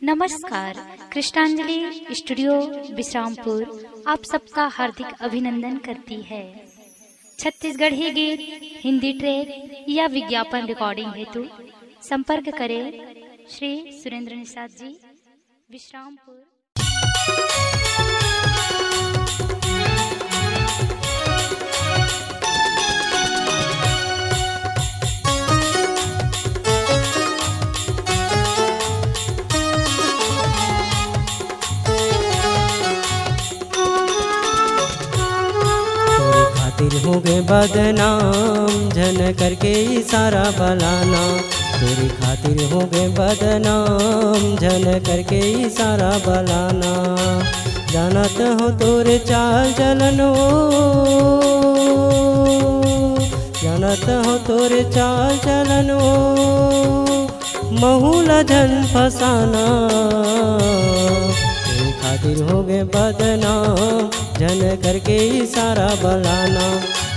नमस्कार। कृष्णांजलि स्टूडियो विश्रामपुर आप सबका हार्दिक अभिनंदन करती है। छत्तीसगढ़ी गीत, हिंदी ट्रैक या विज्ञापन रिकॉर्डिंग हेतु संपर्क करें श्री सुरेंद्र निषाद जी, विश्रामपुर। हो गए बदनाम झन करके इशारा बलाना, तेरी खातिर हो गए बदनाम झन करके इशारा बलाना। जानत हो तोरे चाल चलनो, जानत हो तोरे चाल चलनो, महूला झन फसाना। तेरी खातिर हो गए बदनाम झन करके इशारा बलाना,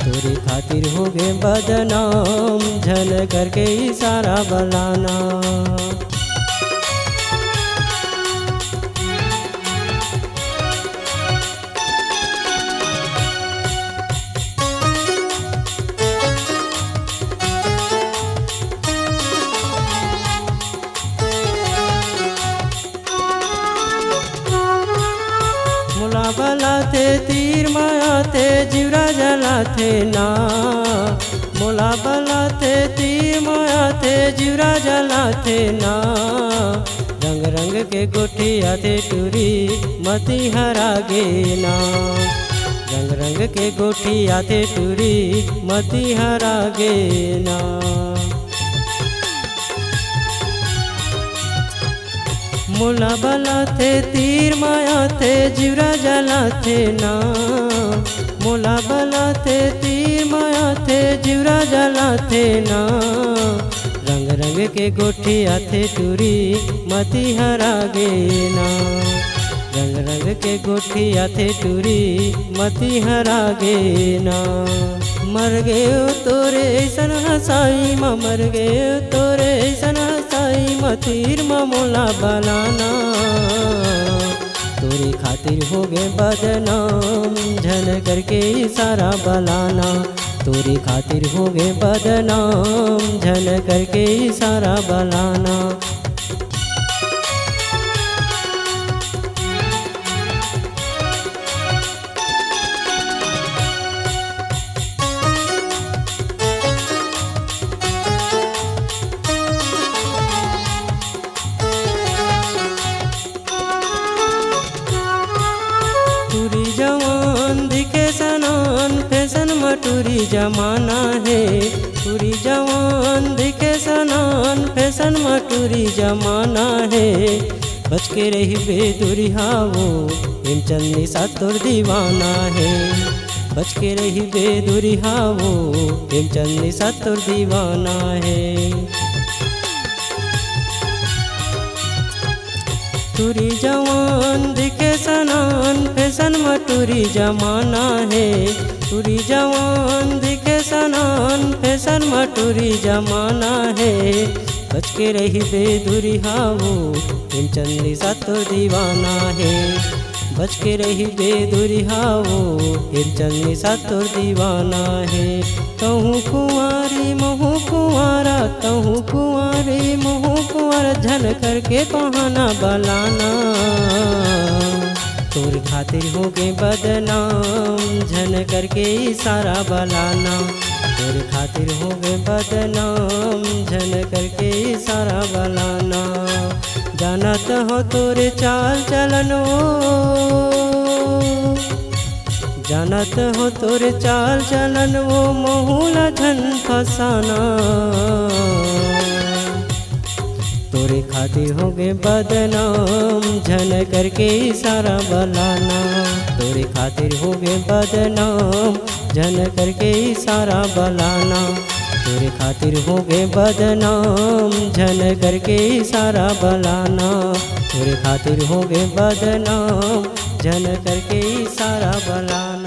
तेरी खातिर हो गए बदनाम झन करके इशारा बलाना। मुला बलाते तीर मायाते जिवरा जलाते ना, मुला बलाते तीर मायाते जिवरा जलाते ना। रंग रंग के गोठियाते टूरी मती हरा गे ना, रंग रंग के गोठियाते टूरी मती हरा गे ना। मुला बलाते तीर मायाते जिवरा जलाते ना, मुला बलाते तीर मायाते जिवरा जलाते ना। रंग रंग के गोठियाते टूरी मती हरा गे ना, रंग रंग के गोठियाते टूरी मती हरा गे ना। मर गए तोरे ऐसन हसाई मा, मर गए तोरे ऐसन हसाई मा, तीर मा मोला बलाना। तोरी खातिर हो गए बदनाम झन करके इशारा बलाना, तोरी खातिर हो गए बदनाम झन करके इशारा बलाना। जवान दिखे सनान फैशन मटूरी जमाना है, टूरी जवान दिखे सनान फैशन मटूरी जमाना है। बच के रही बेदुरी हावो हेमचंद निषाद तोर दीवाना है, बच के रही बेदुरी हावो हेमचंद निषाद तोर दीवाना है। टूरी जवान दिखे सनान फैशन मटूरी जमाना है, टूरी जवान दिखे सनान फैशन मटूरी जमाना है। बच के रही बेदुरी हावो हेमचंद निषाद तोर दीवाना है, बच के रही बेदुरी हावो हेमचंद निषाद तोर दीवाना है। कहूँ कुंवारी महू कुंवारा, कहूँ कुंवारी महू कुंवारा, झन करके बहाना बलाना। तोर खातिर हो गए बदनाम झन करके इशारा बलाना, तोर खातिर हो गए बदनाम झन करके इशारा बलाना। जानत हो तोरे चाल चलनो, जानत हो तोरे चाल चलन, वो महूला झन फसाना। तोरे खातिर हो गए बदनाम झन करके इशारा बलाना, तोरे खातिर हो गए बदनाम झन करके इशारा बलाना। तोरे खातिर हो गए बदनाम झन करके इशारा बलाना, तोरे खातिर हो गए बदनाम झन करके इशारा बलाना।